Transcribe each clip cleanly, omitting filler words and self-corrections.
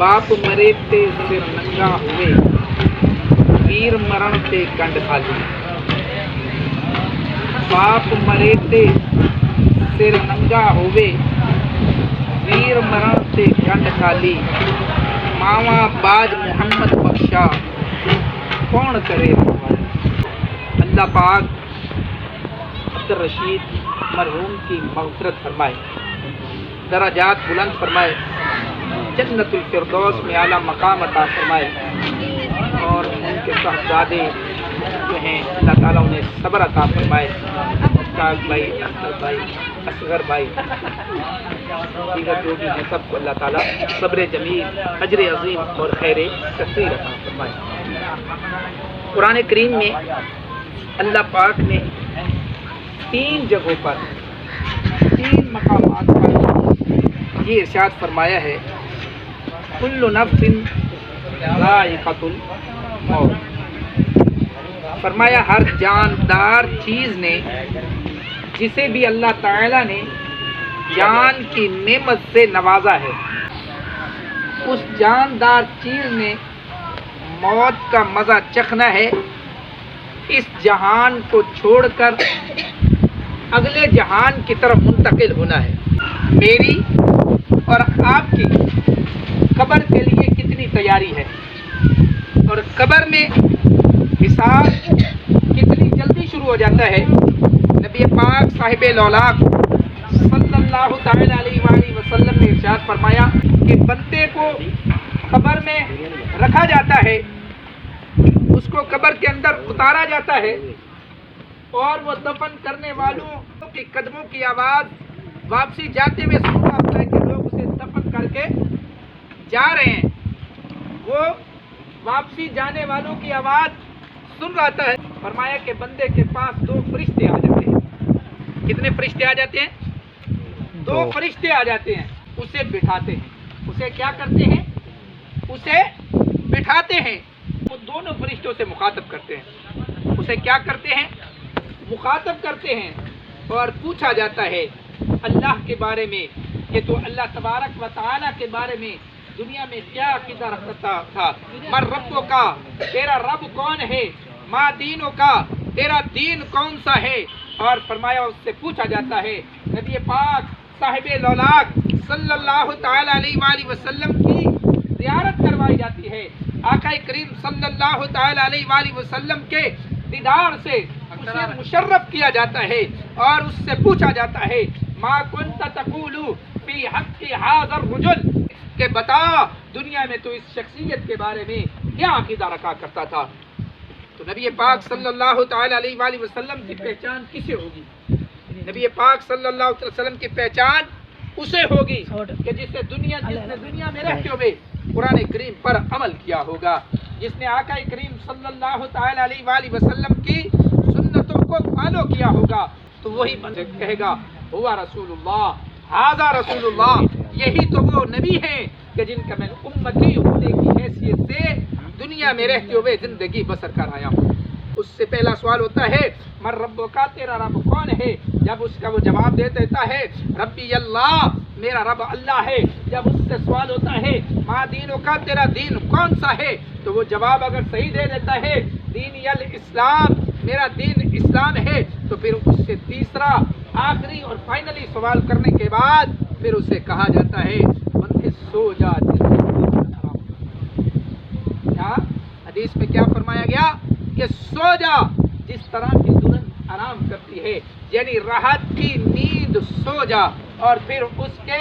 बाप मरे ते सिर नंगा हुए, वीर मरण ते कंड खाली। बाप मरे ते सिर नंगा हुए, वीर मरण ते कंड खाली। मावा बाज मोहम्मद बख्शा, कौन करे अल्लाह पाक अब्दुल रशीद मरहूम की मग़फ़िरत फरमाए, दराजात बुलंद फरमाए, जन्नतुल फिरदौस में आला मकाम अता फरमाए और उनके साहबजादे जो हैं अल्लाह ताला उन्हें सब्र अता फरमाए। मुश्ताक भाई, अख्तर भाई, असगर भाई, दीगर जो भी हैं सबको अल्लाह ताला सब्र जमील, अजर अजीम और खैर कसीर अता फरमाए। कुरान करीम में अल्लाह पाक ने 3 जगहों पर 3 मकामात पर ये इरशाद फरमाया है, कुल्लु नफ्सिन ज़ाइक़तुल मौत। फरमाया हर जानदार चीज़ ने, जिसे भी अल्लाह ताला ने जान की नेमत से नवाजा है, उस जानदार चीज़ ने मौत का मज़ा चखना है। इस जहान को छोड़कर अगले जहान की तरफ मुंतकिल होना है। मेरी और आपकी कब्र के लिए कितनी तैयारी है और कब्र में हिसाब कितनी जल्दी शुरू हो जाता है। नबी पाक साहिबे लौलाक सल्लल्लाहु तआला अलैहि वसल्लम ने इरशाद फरमाया कि बंदे को कब्र में रखा जाता है, उसको कब्र के अंदर उतारा जाता है और वो दफन करने वालों के कदमों की आवाज़ वापसी जाते हुए सुन रहा होता है कि लोग उसे दफन करके जा रहे हैं। वो वापसी जाने वालों की आवाज़ सुन रहा है। फरमाया कि बंदे के पास 2 फरिश्ते आ जाते हैं। कितने फरिश्ते आ जाते हैं? 2 फरिश्ते आ जाते हैं। उसे बिठाते हैं। उसे क्या करते हैं? उसे बिठाते हैं। वो दोनों फरिश्तों से मुखातब करते हैं। उसे क्या करते हैं? मुखातब करते हैं और पूछा जाता है अल्लाह के बारे में कि तो अल्लाह तबारक व तआला के बारे में दुनिया में क्या अकीदा रखता था। मर रब्बो का, तेरा रब कौन है? मा दीनों का, तेरा दीन कौन सा है? और फरमाया उससे पूछा जाता है नबी पाक साहिबे लौलाक सल्लल्लाहु तआला अलैहि वसल्लम की ज़ियारत करवाई जाती है। आका करीम सल्लल्लाहु तआला अलैहि वसल्लम के दीदार से उसे मुशर्रफ किया जाता है और उससे पूछा जाता है मा कुन्त तक़ूलु फी हक़्क़ि हाज़र रजुल, कि बता दुनिया में तो इस शख्सियत के बारे में क्या अकीदा रखा करता था। तो नबी पाक सल्लल्लाहु तआला अलैहि वसल्लम की पहचान किसे होगी? नबी पाक सल्लल्लाहु अलैहि वसल्लम की पहचान उसे होगी कि जिसने दुनिया में रहते हुए कुरान करीम पर अमल किया होगा, जिसने आका करीम सल्लल्लाहु तआला अलैहि वसल्लम की सुन्नतों को फॉलो किया होगा। तो वही बंदा कहेगा हुआ रसूलुल्लाह, हाज़ा रसूलुल्लाह, यही तो वो नबी हैं कि जिनका मैं उम्मती होने की हैसियत से दुनिया में रहते हुए जिंदगी बसर कर आया हूँ। उससे पहला सवाल होता है मर रब्बो का, तेरा रब कौन है? जब उसका वो जवाब दे देता है रब्बी अल्लाह, मेरा रब अल्लाह है। जब उससे सवाल होता है मा दीनों का, तेरा दीन कौन सा है? तो वो जवाब अगर सही दे देता है दीन यल इस्लाम, मेरा दीन इस्लाम है, तो फिर उससे तीसरा आखिरी और फाइनली सवाल करने के बाद फिर उसे कहा जाता है बंदे सो जा। क्या हदीस में क्या फरमाया गया कि सो जा, जिस तरह की दुल्हन आराम करती है, यानी राहत की नींद सो जा। और फिर उसके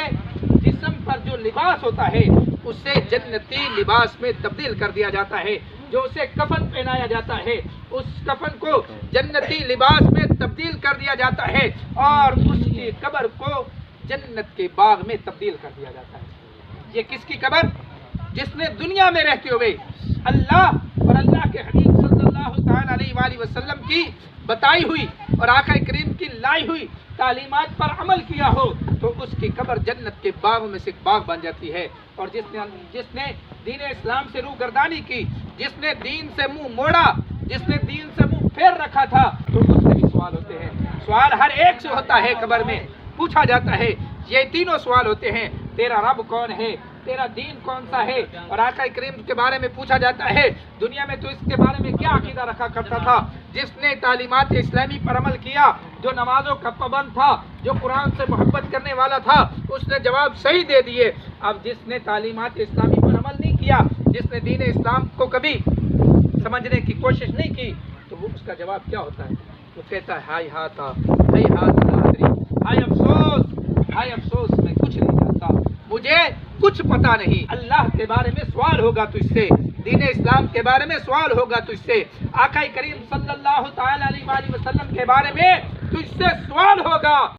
जिस्म पर जो लिबास होता है उसे जन्नती लिबास में तब्दील कर दिया जाता है। जो उसे कफन पहनाया जाता है उस कफन को जन्नती लिबास में तब्दील कर दिया जाता है और उसकी कब्र को जन्नत के बाग में तब्दील कर दिया जाता है। ये किसकी कब्र? जिसने दुनिया में रहते हुए अल्लाह और अल्लाह के हबीब सल्लल्लाहु तआला अलैहि वसल्लम की बताई हुई और आका करीम की लाई हुई तालीमात पर अमल किया हो, तो उसकी कब्र जन्नत के बाग में से एक बाग बन जाती है। और जिसने दीन इस्लाम से रूगर्दानी की, जिसने दीन से मुंह मोड़ा, जिसने दीन से मुंह फेर रखा था, तो उससे भी सवाल होते हैं। सवाल हर एक से होता है। कब्र में पूछा जाता है ये तीनों सवाल होते हैं, तेरा रब कौन है, تیرا دین کون سا ہے؟ اور آقا کریم کے بارے میں پوچھا جاتا ہے دنیا میں تو اس کے بارے میں کیا عقیدہ رکھا کرتا تھا؟ جس نے تعلیمات اسلامی پر عمل کیا، جو نمازوں کا پابند تھا، جو قرآن سے محبت کرنے والا تھا، اس نے جواب صحیح دے دیے۔ اب جس نے تعلیمات اسلامی پر عمل نہیں کیا، جس نے دین اسلام کو کبھی سمجھنے کی کوشش نہیں کی، تو وہ اس کا جواب کیا ہوتا ہے؟ وہ کہتا ہے ہائے ہاتھا، ہائے ہاتھ نادری، ہائے افسوس، ہائے افسوس، میں کچھ نہیں جانتا، مجھے کچھ پتا نہیں۔ اللہ کے بارے میں سوال ہوگا تجھ سے، دین اسلام کے بارے میں سوال ہوگا تجھ سے، آقا کریم صلی اللہ تعالی علیہ وسلم کے بارے میں تجھ سے سوال ہوگا۔